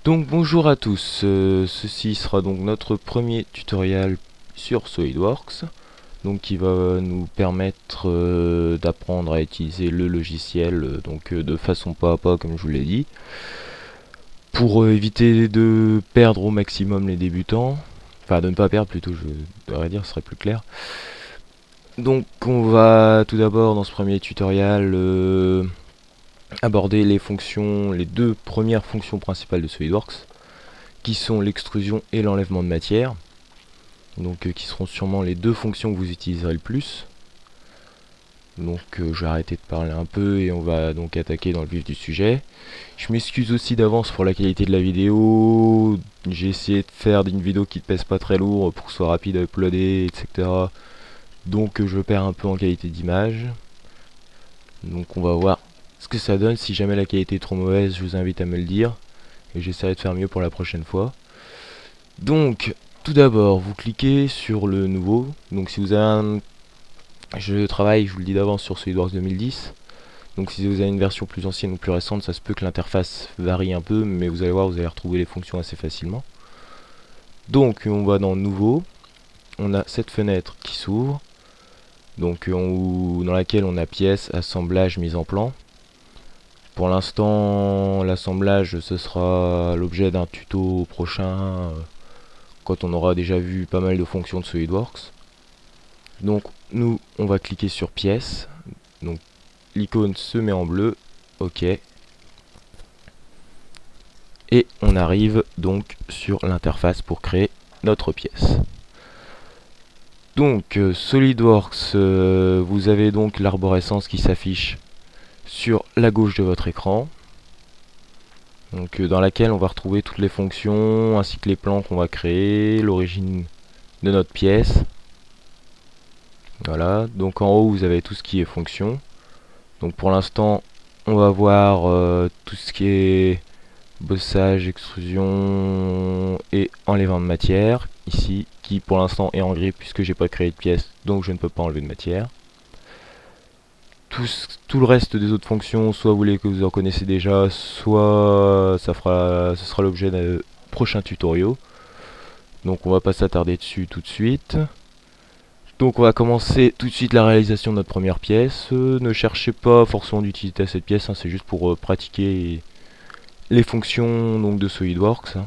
Donc bonjour à tous, ceci sera donc notre premier tutoriel sur SolidWorks, donc qui va nous permettre d'apprendre à utiliser le logiciel de façon pas à pas comme je vous l'ai dit, pour éviter de perdre au maximum les débutants, enfin de ne pas perdre plutôt, je devrais dire, ce serait plus clair. Donc on va tout d'abord dans ce premier tutoriel aborder les fonctions, les deux premières fonctions principales de SolidWorks, qui sont l'extrusion et l'enlèvement de matière, donc qui seront sûrement les deux fonctions que vous utiliserez le plus. Donc je vais arrêter de parler un peu et on va donc attaquer dans le vif du sujet. Je m'excuse aussi d'avance pour la qualité de la vidéo. J'ai essayé de faire une vidéo qui ne pèse pas très lourd pour que ce soit rapide à uploader, etc. Donc je perds un peu en qualité d'image. Donc on va voir ce que ça donne. Si jamais la qualité est trop mauvaise, je vous invite à me le dire et j'essaierai de faire mieux pour la prochaine fois. Donc tout d'abord vous cliquez sur le nouveau. Donc si vous avez un... Je travaille, je vous le dis d'avance, sur SolidWorks 2010. Donc si vous avez une version plus ancienne ou plus récente, ça se peut que l'interface varie un peu, mais vous allez voir, vous allez retrouver les fonctions assez facilement. Donc on va dans nouveau. On a cette fenêtre qui s'ouvre, donc dans laquelle on a pièces, assemblage, mise en plan. Pour l'instant, l'assemblage, ce sera l'objet d'un tuto prochain, quand on aura déjà vu pas mal de fonctions de SolidWorks. Donc nous, on va cliquer sur pièces. Donc l'icône se met en bleu. OK. Et on arrive donc sur l'interface pour créer notre pièce. Donc SolidWorks, vous avez donc l'arborescence qui s'affiche sur la gauche de votre écran. Donc dans laquelle on va retrouver toutes les fonctions ainsi que les plans qu'on va créer, l'origine de notre pièce. Voilà, donc en haut vous avez tout ce qui est fonction. Donc pour l'instant on va voir tout ce qui est bossage, extrusion et enlèvement de matière, ici, qui pour l'instant est en gris puisque j'ai pas créé de pièce, donc je ne peux pas enlever de matière. Tout le reste des autres fonctions, soit vous les que vous en connaissez déjà, soit ce sera l'objet de prochains tutoriaux. Donc on va pas s'attarder dessus tout de suite. Donc on va commencer tout de suite la réalisation de notre première pièce. Ne cherchez pas forcément d'utilité à cette pièce, hein, c'est juste pour pratiquer les fonctions donc, de SolidWorks.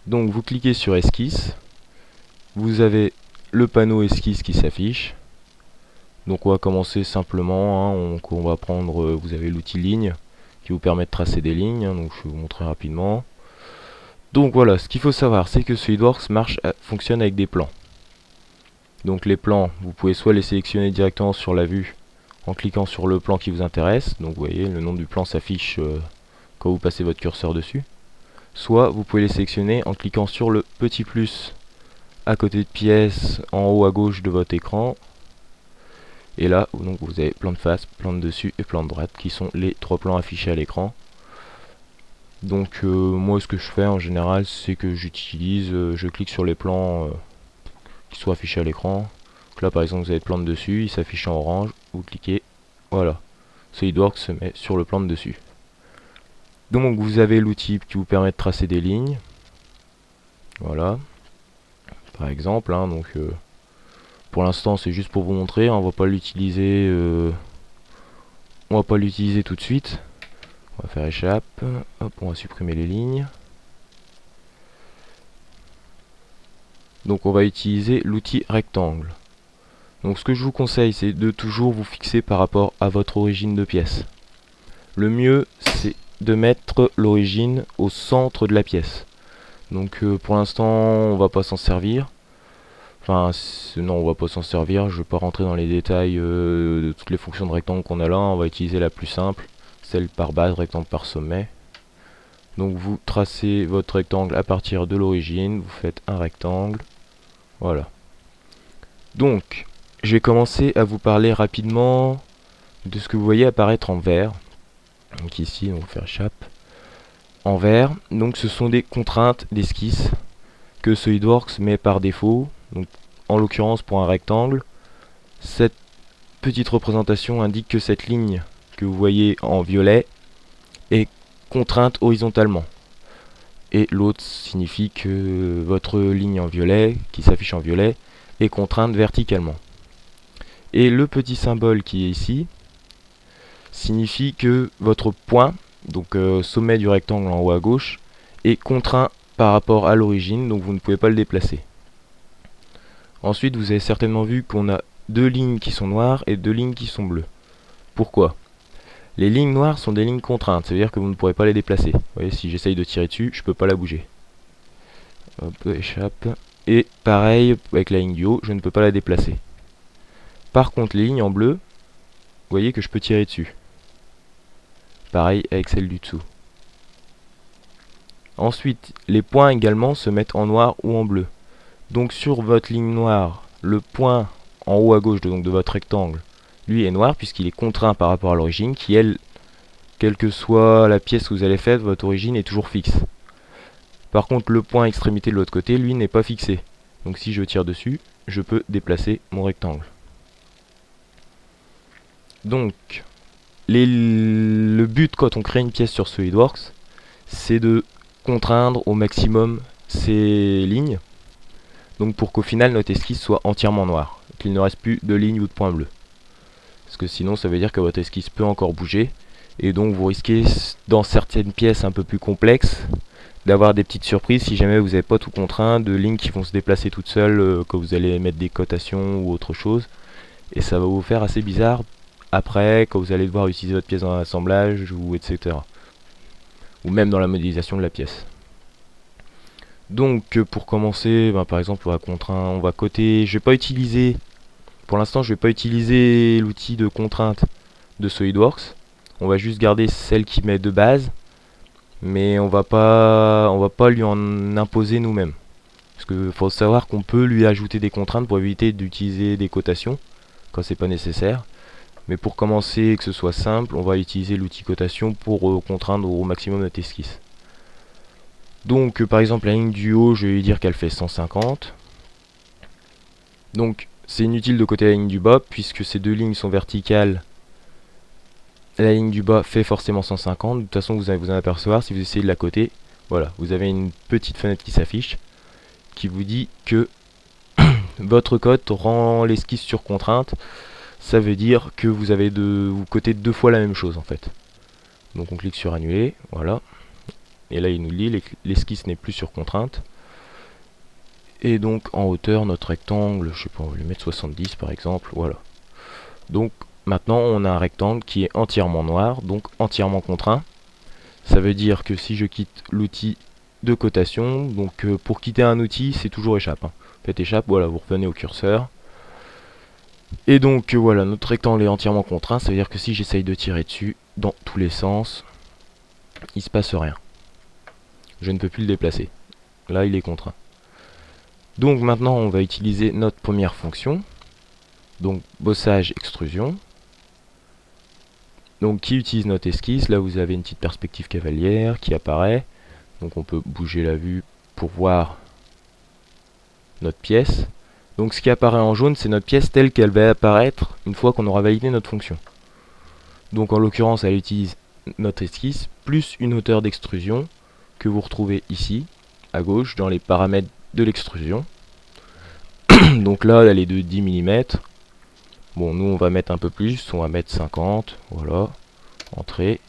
Donc vous cliquez sur esquisse, vous avez le panneau esquisse qui s'affiche. Donc on va commencer simplement, hein, on va prendre, vous avez l'outil ligne qui vous permet de tracer des lignes, hein, donc je vais vous montrer rapidement. Donc voilà, ce qu'il faut savoir, c'est que SolidWorks fonctionne avec des plans. Donc les plans, vous pouvez soit les sélectionner directement sur la vue en cliquant sur le plan qui vous intéresse, donc vous voyez, le nom du plan s'affiche quand vous passez votre curseur dessus. Soit vous pouvez les sélectionner en cliquant sur le petit plus à côté de pièce en haut à gauche de votre écran. Et là, donc, vous avez plan de face, plan de dessus et plan de droite qui sont les trois plans affichés à l'écran. Donc moi ce que je fais en général c'est que je clique sur les plans qui sont affichés à l'écran. Donc là par exemple vous avez le plan de dessus, il s'affiche en orange, vous cliquez, voilà. SolidWorks se met sur le plan de dessus. Donc vous avez l'outil qui vous permet de tracer des lignes. Voilà. Par exemple, hein, donc pour l'instant c'est juste pour vous montrer, hein, on va pas l'utiliser tout de suite. On va faire échappe, hop, on va supprimer les lignes. Donc on va utiliser l'outil rectangle. Donc ce que je vous conseille c'est de toujours vous fixer par rapport à votre origine de pièce. Le mieux c'est de mettre l'origine au centre de la pièce. Donc pour l'instant on va pas s'en servir. Enfin, non, on va pas s'en servir. Je vais pas rentrer dans les détails de toutes les fonctions de rectangle qu'on a là. On va utiliser la plus simple, celle par base, rectangle par sommet. Donc vous tracez votre rectangle à partir de l'origine. Vous faites un rectangle. Voilà. Donc, je vais commencer à vous parler rapidement de ce que vous voyez apparaître en vert. Donc ici, on va faire échappe. En vert, donc ce sont des contraintes d'esquisse que SolidWorks met par défaut. Donc, en l'occurrence pour un rectangle, cette petite représentation indique que cette ligne que vous voyez en violet est contrainte horizontalement. et l'autre signifie que votre ligne en violet, qui s'affiche en violet, est contrainte verticalement. Et le petit symbole qui est ici signifie que votre point, donc sommet du rectangle en haut à gauche, est contraint par rapport à l'origine, donc vous ne pouvez pas le déplacer. Ensuite, vous avez certainement vu qu'on a deux lignes qui sont noires et deux lignes qui sont bleues. Pourquoi? Les lignes noires sont des lignes contraintes, ça veut dire que vous ne pourrez pas les déplacer. Vous voyez, si j'essaye de tirer dessus, je ne peux pas la bouger. Hop, échappe. Et pareil, avec la ligne du haut, je ne peux pas la déplacer. Par contre, les lignes en bleu, vous voyez que je peux tirer dessus. Pareil avec celle du dessous. Ensuite, les points également se mettent en noir ou en bleu. Donc sur votre ligne noire, le point en haut à gauche de votre rectangle, lui est noir puisqu'il est contraint par rapport à l'origine qui, elle, quelle que soit la pièce que vous allez faire, votre origine est toujours fixe. Par contre, le point extrémité de l'autre côté, lui, n'est pas fixé. Donc si je tire dessus, je peux déplacer mon rectangle. Donc, le but quand on crée une pièce sur SolidWorks, c'est de contraindre au maximum ces lignes. Donc pour qu'au final notre esquisse soit entièrement noire, qu'il ne reste plus de lignes ou de points bleus. Parce que sinon ça veut dire que votre esquisse peut encore bouger, et donc vous risquez dans certaines pièces un peu plus complexes d'avoir des petites surprises si jamais vous n'avez pas tout contraint, de lignes qui vont se déplacer toutes seules quand vous allez mettre des cotations ou autre chose, et ça va vous faire assez bizarre après quand vous allez devoir utiliser votre pièce dans l'assemblage ou etc. Ou même dans la modélisation de la pièce. Donc pour commencer, par exemple on va coter, je vais pas utiliser, pour l'instant je vais pas utiliser l'outil de contrainte de SolidWorks, on va juste garder celle qui met de base, mais on va pas lui en imposer nous-mêmes. Parce qu'il faut savoir qu'on peut lui ajouter des contraintes pour éviter d'utiliser des cotations quand c'est pas nécessaire. Mais pour commencer, que ce soit simple, on va utiliser l'outil cotation pour contraindre au maximum notre esquisse. Donc par exemple la ligne du haut, je vais lui dire qu'elle fait 150. Donc c'est inutile de coter la ligne du bas puisque ces deux lignes sont verticales. La ligne du bas fait forcément 150. De toute façon vous allez vous en apercevoir si vous essayez de la coter. Voilà, vous avez une petite fenêtre qui s'affiche qui vous dit que votre cote rend l'esquisse sur contrainte. Ça veut dire que vous cotez deux fois la même chose en fait. Donc on clique sur annuler, voilà. Et là il nous dit l'esquisse n'est plus sur contrainte. Et donc en hauteur notre rectangle, je sais pas, on va lui mettre 70 par exemple, voilà. Donc maintenant on a un rectangle qui est entièrement noir, donc entièrement contraint. Ça veut dire que si je quitte l'outil de cotation, donc pour quitter un outil c'est toujours échappe. Faites échappe, voilà, vous revenez au curseur. Et donc voilà, notre rectangle est entièrement contraint, ça veut dire que si j'essaye de tirer dessus dans tous les sens, il se passe rien. Je ne peux plus le déplacer. Là il est contraint. Donc maintenant on va utiliser notre première fonction. Donc bossage extrusion. Donc qui utilise notre esquisse. Là vous avez une petite perspective cavalière qui apparaît. Donc on peut bouger la vue pour voir notre pièce. Donc ce qui apparaît en jaune c'est notre pièce telle qu'elle va apparaître une fois qu'on aura validé notre fonction. Donc en l'occurrence elle utilise notre esquisse plus une hauteur d'extrusion que vous retrouvez ici à gauche dans les paramètres de l'extrusion. Donc là elle est de 10 mm. Bon nous on va mettre un peu plus, on va mettre 50, voilà, entrée.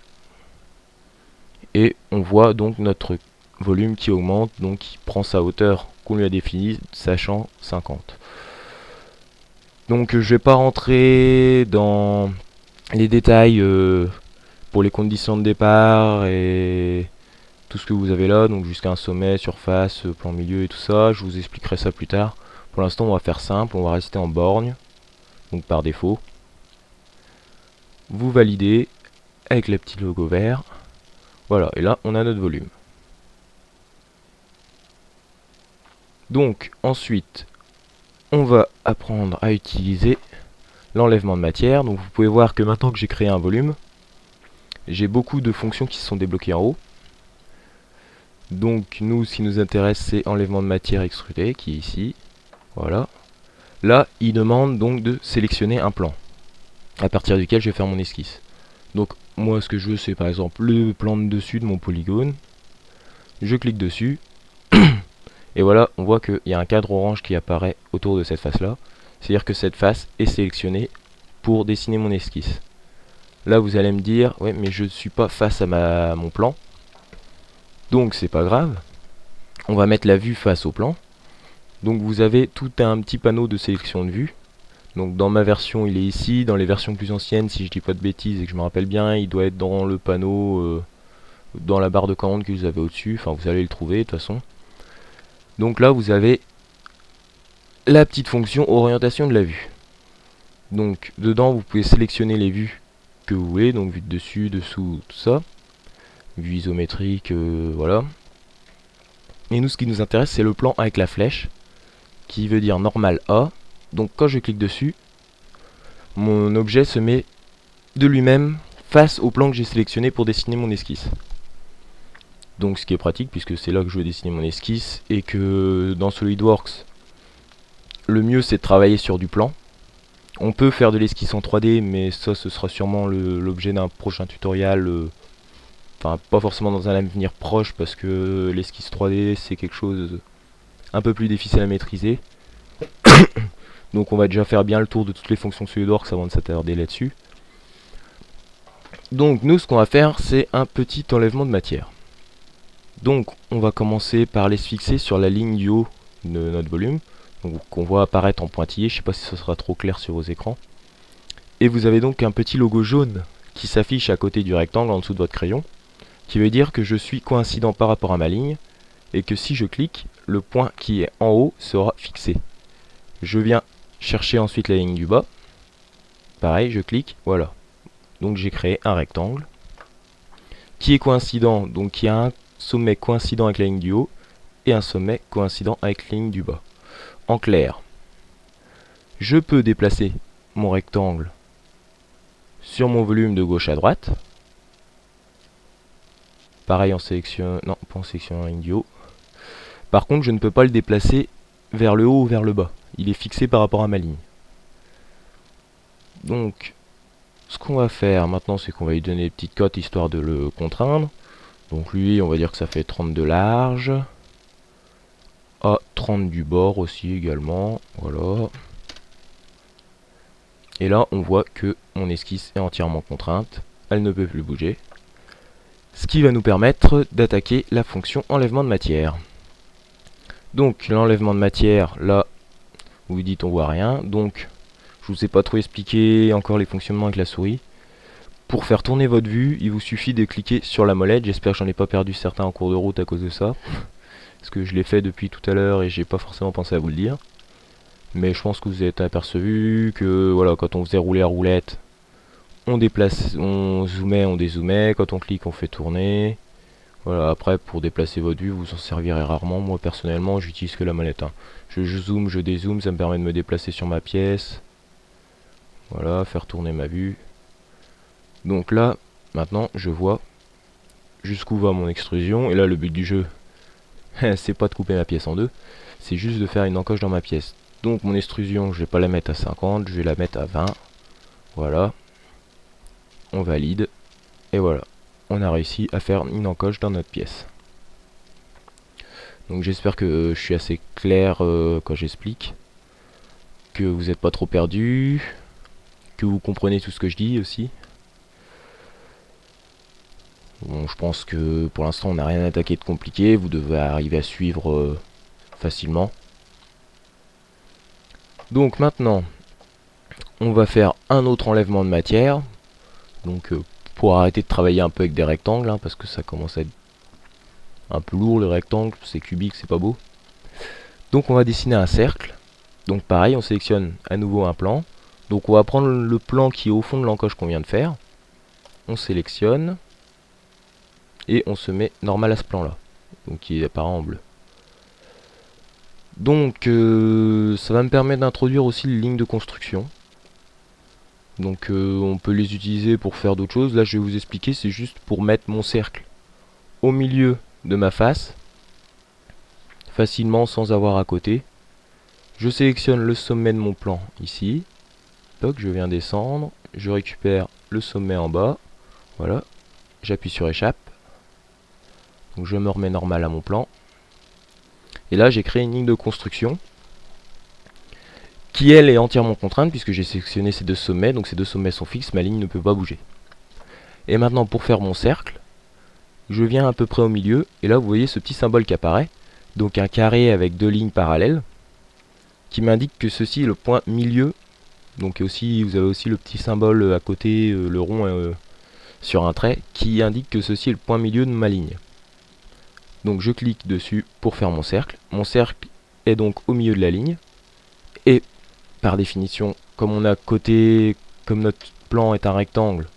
Et on voit donc notre volume qui augmente, donc qui prend sa hauteur qu'on lui a définie, sachant 50. Donc je vais pas rentrer dans les détails pour les conditions de départ et tout ce que vous avez là, donc jusqu'à un sommet, surface, plan milieu et tout ça, je vous expliquerai ça plus tard. Pour l'instant on va faire simple, on va rester en borgne, donc par défaut. Vous validez avec le petit logo vert, voilà, et là on a notre volume. Donc ensuite on va apprendre à utiliser l'enlèvement de matière. Donc vous pouvez voir que maintenant que j'ai créé un volume, j'ai beaucoup de fonctions qui se sont débloquées en haut. Donc nous, ce qui nous intéresse, c'est enlèvement de matière extrudée, qui est ici. Voilà. Là, il demande donc de sélectionner un plan, à partir duquel je vais faire mon esquisse. Donc moi, ce que je veux, c'est par exemple le plan de dessus de mon polygone. je clique dessus, et voilà, on voit qu'il y a un cadre orange qui apparaît autour de cette face-là. C'est-à-dire que cette face est sélectionnée pour dessiner mon esquisse. Là, vous allez me dire, ouais, mais je ne suis pas face à mon plan. Donc, c'est pas grave. On va mettre la vue face au plan. Donc, vous avez tout un petit panneau de sélection de vue. Donc, dans ma version, il est ici. Dans les versions plus anciennes, si je dis pas de bêtises et que je me rappelle bien, il doit être dans le panneau, dans la barre de commande que vous avez au-dessus. Enfin, vous allez le trouver de toute façon. Donc là, vous avez la petite fonction orientation de la vue. Donc, dedans, vous pouvez sélectionner les vues que vous voulez, donc vue de dessus, dessous, tout ça, vue isométrique, voilà. Et nous, ce qui nous intéresse, c'est le plan avec la flèche, qui veut dire normal A. Donc quand je clique dessus, mon objet se met de lui-même face au plan que j'ai sélectionné pour dessiner mon esquisse. Donc ce qui est pratique, puisque c'est là que je veux dessiner mon esquisse, et que dans SolidWorks, le mieux c'est de travailler sur du plan. On peut faire de l'esquisse en 3D, mais ça, ce sera sûrement l'objet d'un prochain tutoriel. Enfin, pas forcément dans un avenir proche, parce que l'esquisse 3D, c'est quelque chose un peu plus difficile à maîtriser. Donc on va déjà faire bien le tour de toutes les fonctions SolidWorks avant de s'attarder là-dessus. Donc nous, ce qu'on va faire, c'est un petit enlèvement de matière. Donc on va commencer par les fixer sur la ligne du haut de notre volume. Qu'on voit apparaître en pointillé, je sais pas si ce sera trop clair sur vos écrans. Et vous avez donc un petit logo jaune qui s'affiche à côté du rectangle en dessous de votre crayon, qui veut dire que je suis coïncident par rapport à ma ligne, et que si je clique, le point qui est en haut sera fixé. Je viens chercher ensuite la ligne du bas, pareil, je clique, voilà. Donc j'ai créé un rectangle, qui est coïncident, donc qui a un sommet coïncident avec la ligne du haut, et un sommet coïncident avec la ligne du bas. En clair, je peux déplacer mon rectangle sur mon volume de gauche à droite. Pareil en sélection, non pas en sélectionnant la ligne du haut. Par contre, je ne peux pas le déplacer vers le haut ou vers le bas. Il est fixé par rapport à ma ligne. Donc, ce qu'on va faire maintenant, c'est qu'on va lui donner des petites cotes histoire de le contraindre. Donc lui, on va dire que ça fait 30 de large. À 30 du bord aussi également, voilà. Et là on voit que mon esquisse est entièrement contrainte, elle ne peut plus bouger. Ce qui va nous permettre d'attaquer la fonction enlèvement de matière. Donc l'enlèvement de matière, là, vous vous dites on voit rien, donc je vous ai pas trop expliqué encore les fonctionnements avec la souris. Pour faire tourner votre vue, il vous suffit de cliquer sur la molette, j'espère que j'en ai pas perdu certains en cours de route à cause de ça. Parce que je l'ai fait depuis tout à l'heure et j'ai pas forcément pensé à vous le dire. Mais je pense que vous avez aperçu que voilà, quand on faisait rouler la roulette, on déplace, on zoomait, on dézoomait, quand on clique on fait tourner. Voilà, après pour déplacer votre vue vous en servirez rarement. Moi personnellement j'utilise que la molette, hein. Je zoome, je dézoome, ça me permet de me déplacer sur ma pièce. Voilà, faire tourner ma vue. Donc là, maintenant je vois jusqu'où va mon extrusion. Et là le but du jeu, c'est pas de couper ma pièce en deux, c'est juste de faire une encoche dans ma pièce. Donc mon extrusion, je vais pas la mettre à 50, je vais la mettre à 20. Voilà. On valide. Et voilà. On a réussi à faire une encoche dans notre pièce. Donc j'espère que je suis assez clair quand j'explique. Que vous n'êtes pas trop perdu. Que vous comprenez tout ce que je dis aussi. Bon, je pense que pour l'instant on n'a rien attaqué de compliqué. Vous devez arriver à suivre facilement. Donc maintenant, on va faire un autre enlèvement de matière. Donc pour arrêter de travailler un peu avec des rectangles, hein, parce que ça commence à être un peu lourd le rectangle, c'est cubique, c'est pas beau. Donc on va dessiner un cercle. Donc pareil, on sélectionne à nouveau un plan. Donc on va prendre le plan qui est au fond de l'encoche qu'on vient de faire. On sélectionne. Et on se met normal à ce plan là. Donc qui apparaît en bleu. Donc ça va me permettre d'introduire aussi les lignes de construction. Donc on peut les utiliser pour faire d'autres choses. Là je vais vous expliquer, c'est juste pour mettre mon cercle au milieu de ma face, facilement sans avoir à côté. Je sélectionne le sommet de mon plan ici. Toc, je viens descendre, je récupère le sommet en bas. Voilà, j'appuie sur échappe. Donc je me remets normal à mon plan. Et là j'ai créé une ligne de construction qui elle est entièrement contrainte puisque j'ai sélectionné ces deux sommets. Donc ces deux sommets sont fixes, ma ligne ne peut pas bouger. Et maintenant pour faire mon cercle, je viens à peu près au milieu. Et là vous voyez ce petit symbole qui apparaît. Donc un carré avec deux lignes parallèles qui m'indique que ceci est le point milieu. Donc aussi, vous avez aussi le petit symbole à côté, le rond sur un trait, qui indique que ceci est le point milieu de ma ligne. Donc je clique dessus pour faire mon cercle. Mon cercle est donc au milieu de la ligne. Et par définition, comme on a côté, comme notre plan est un rectangle,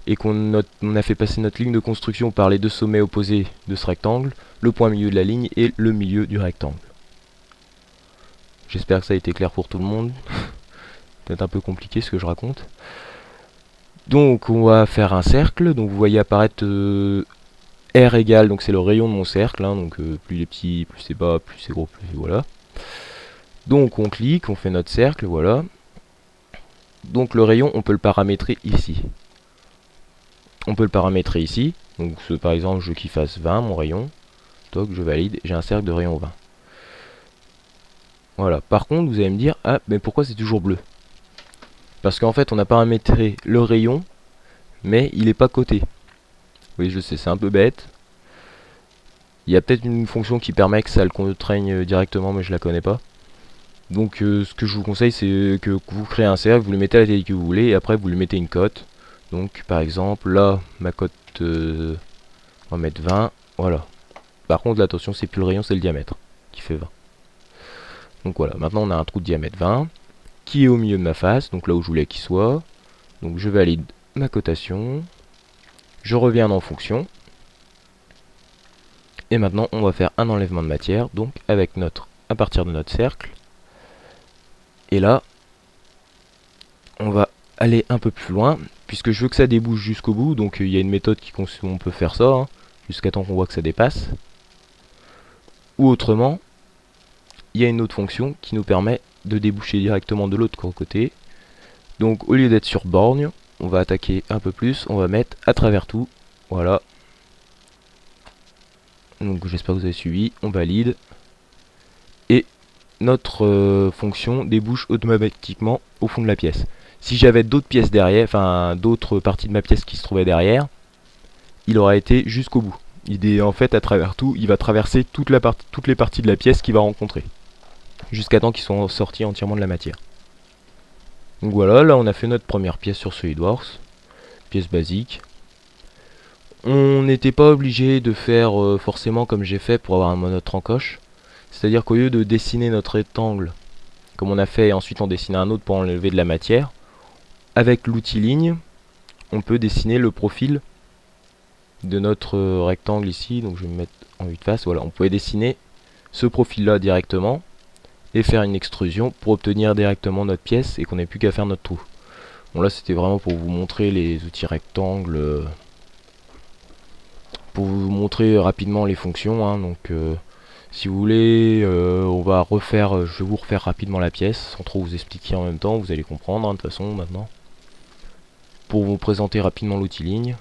et qu'on a fait passer notre ligne de construction par les deux sommets opposés de ce rectangle, le point milieu de la ligne est le milieu du rectangle. J'espère que ça a été clair pour tout le monde. Peut-être un peu compliqué ce que je raconte. Donc on va faire un cercle. Donc vous voyez apparaître R égale, donc c'est le rayon de mon cercle. Hein, donc plus il est petit, plus c'est bas, plus c'est gros, plus voilà. Donc on clique, on fait notre cercle, voilà. Donc le rayon, on peut le paramétrer ici. On peut le paramétrer ici. Donc par exemple, je veux qu'il fasse 20 mon rayon. Toc, je valide, j'ai un cercle de rayon 20. Voilà. Par contre, vous allez me dire, ah, mais pourquoi c'est toujours bleu? Parce qu'en fait, on a paramétré le rayon, mais il n'est pas coté. Oui, je sais, c'est un peu bête. Il y a peut-être une fonction qui permet que ça le contraigne directement, mais je la connais pas. Donc, ce que je vous conseille, c'est que vous créez un cercle, vous le mettez à la taille que vous voulez, et après, vous lui mettez une cote. Donc, par exemple, là, ma cote, on va mettre 20. Voilà. Par contre, là, attention, c'est plus le rayon, c'est le diamètre qui fait 20. Donc voilà, maintenant on a un trou de diamètre 20 qui est au milieu de ma face, donc là où je voulais qu'il soit. Donc je valide ma cotation. Je reviens dans fonction. Et maintenant on va faire un enlèvement de matière, donc avec à partir de notre cercle. Et là, on va aller un peu plus loin, puisque je veux que ça débouche jusqu'au bout. Donc il y a une méthode on peut faire ça, hein, jusqu'à temps qu'on voit que ça dépasse. Ou autrement, il y a une autre fonction qui nous permet de déboucher directement de l'autre côté. Donc au lieu d'être sur borgne, on va attaquer un peu plus, on va mettre à travers tout. Voilà. Donc j'espère que vous avez suivi, on valide. Et notre fonction débouche automatiquement au fond de la pièce. Si j'avais d'autres pièces derrière, enfin d'autres parties de ma pièce qui se trouvaient derrière, il aurait été jusqu'au bout. En fait, à travers tout, il va traverser toutes les parties de la pièce qu'il va rencontrer. Jusqu'à temps qu'ils soient sortis entièrement de la matière. Donc voilà, là on a fait notre première pièce sur SolidWorks. Pièce basique. On n'était pas obligé de faire forcément comme j'ai fait pour avoir notre encoche. C'est-à-dire qu'au lieu de dessiner notre rectangle, comme on a fait, et ensuite on dessine un autre pour enlever de la matière, avec l'outil ligne, on peut dessiner le profil de notre rectangle ici. Donc je vais me mettre en vue de face. Voilà, on pouvait dessiner ce profil-là directement et faire une extrusion pour obtenir directement notre pièce et qu'on n'ait plus qu'à faire notre trou. Bon là c'était vraiment pour vous montrer les outils rectangles, pour vous montrer rapidement les fonctions, hein. Donc si vous voulez, on va refaire, je vais vous refaire rapidement la pièce sans trop vous expliquer en même temps, vous allez comprendre hein, de toute façon maintenant. Pour vous présenter rapidement l'outil ligne,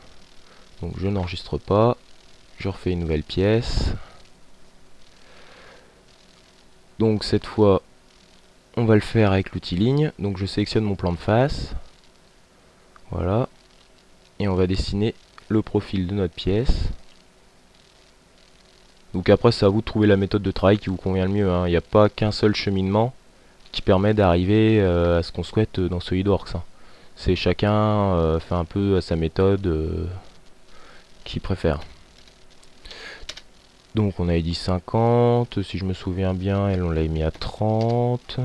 donc je n'enregistre pas, je refais une nouvelle pièce. Donc cette fois on va le faire avec l'outil ligne. Donc je sélectionne mon plan de face. Voilà. Et on va dessiner le profil de notre pièce. Donc après c'est à vous de trouver la méthode de travail qui vous convient le mieux, hein. Il n'y a pas qu'un seul cheminement qui permet d'arriver à ce qu'on souhaite dans SolidWorks, hein. C'est chacun fait un peu à sa méthode qu'il préfère. Donc on avait dit 50, si je me souviens bien, on l'avait mis à 30.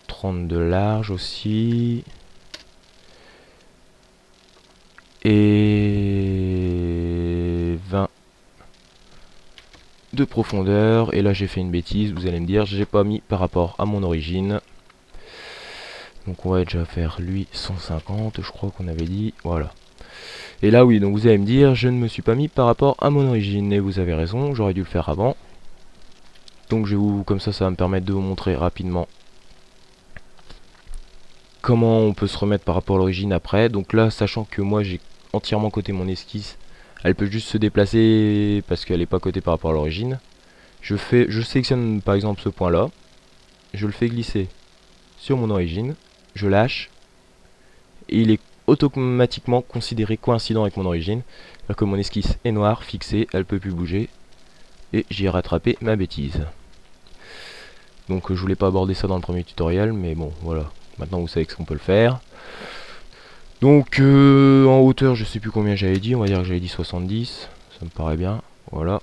30 de large aussi. Et 20 de profondeur. Et là j'ai fait une bêtise, vous allez me dire, j'ai pas mis par rapport à mon origine. Donc on va déjà faire lui 150, je crois qu'on avait dit, voilà. Et là oui, donc vous allez me dire, je ne me suis pas mis par rapport à mon origine. Et vous avez raison, j'aurais dû le faire avant. Donc je vais comme ça va me permettre de vous montrer rapidement comment on peut se remettre par rapport à l'origine après. Donc là, sachant que moi j'ai entièrement coté mon esquisse Elle peut juste se déplacer parce qu'elle n'est pas cotée par rapport à l'origine. Je sélectionne par exemple ce point là, je le fais glisser sur mon origine, je lâche, et il est automatiquement considéré coïncident avec mon origine. C'est-à-dire que mon esquisse est noire, fixée, elle peut plus bouger, et j'ai rattrapé ma bêtise. Donc je voulais pas aborder ça dans le premier tutoriel, mais bon voilà, maintenant vous savez qu'on peut le faire. Donc en hauteur je sais plus combien j'avais dit, on va dire que j'avais dit 70, ça me paraît bien, voilà.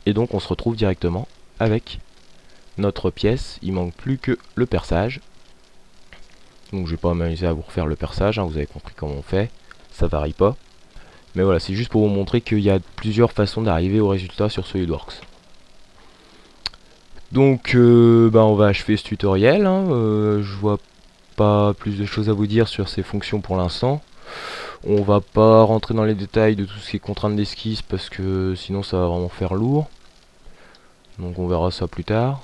Et donc on se retrouve directement avec notre pièce, il manque plus que le perçage. Donc je vais pas m'amuser à vous refaire le perçage, hein, vous avez compris comment on fait, ça varie pas. Mais voilà, c'est juste pour vous montrer qu'il y a plusieurs façons d'arriver au résultat sur SolidWorks. Donc on va achever ce tutoriel, hein. Je vois pas plus de choses à vous dire sur ces fonctions pour l'instant. On va pas rentrer dans les détails de tout ce qui est contraintes d'esquisse parce que sinon ça va vraiment faire lourd. Donc on verra ça plus tard,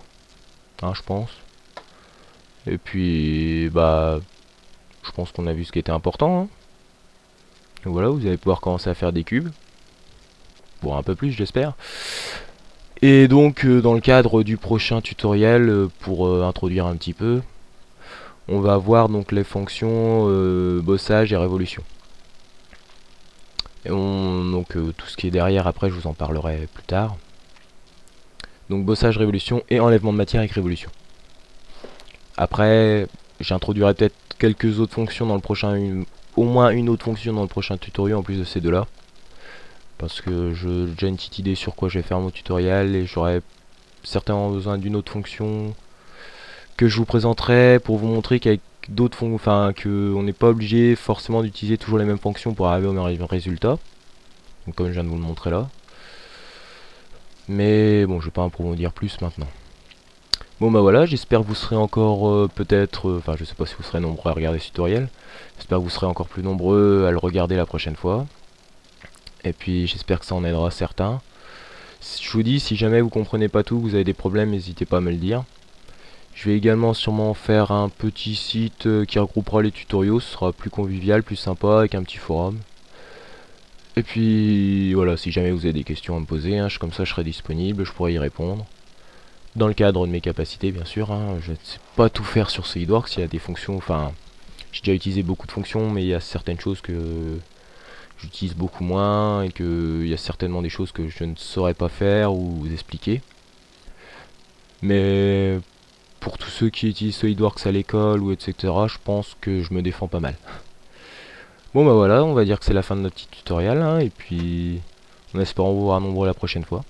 hein, je pense. Et puis je pense qu'on a vu ce qui était important, hein. Donc voilà, vous allez pouvoir commencer à faire des cubes. Bon, un peu plus j'espère. Et donc dans le cadre du prochain tutoriel, pour introduire un petit peu, on va voir donc les fonctions bossage et révolution. Et donc tout ce qui est derrière après je vous en parlerai plus tard. Donc bossage, révolution et enlèvement de matière avec révolution. Après j'introduirai peut-être quelques autres fonctions dans le prochain, au moins une autre fonction dans le prochain tutoriel en plus de ces deux là. Parce que j'ai déjà une petite idée sur quoi je vais faire mon tutoriel et j'aurai certainement besoin d'une autre fonction que je vous présenterai pour vous montrer qu'avec d'autres fonctions, enfin qu'on n'est pas obligé forcément d'utiliser toujours les mêmes fonctions pour arriver au même résultat. Donc comme je viens de vous le montrer là. Mais bon, je vais pas approfondir plus maintenant. Bon bah voilà, j'espère que vous serez encore peut-être, enfin je sais pas si vous serez nombreux à regarder ce tutoriel. J'espère que vous serez encore plus nombreux à le regarder la prochaine fois. Et puis j'espère que ça en aidera certains. Je vous dis, si jamais vous comprenez pas tout, vous avez des problèmes, n'hésitez pas à me le dire. Je vais également sûrement faire un petit site qui regroupera les tutoriaux, ce sera plus convivial, plus sympa, avec un petit forum. Et puis voilà, si jamais vous avez des questions à me poser, hein, comme ça je serai disponible, je pourrai y répondre. Dans le cadre de mes capacités bien sûr, hein, je ne sais pas tout faire sur SolidWorks, il y a des fonctions, enfin j'ai déjà utilisé beaucoup de fonctions, mais il y a certaines choses que j'utilise beaucoup moins, et qu'il y a certainement des choses que je ne saurais pas faire ou vous expliquer. Mais pour tous ceux qui utilisent SolidWorks à l'école ou etc, je pense que je me défends pas mal. Bon bah voilà, on va dire que c'est la fin de notre petit tutoriel, hein, et puis en espérant vous voir nombreux la prochaine fois.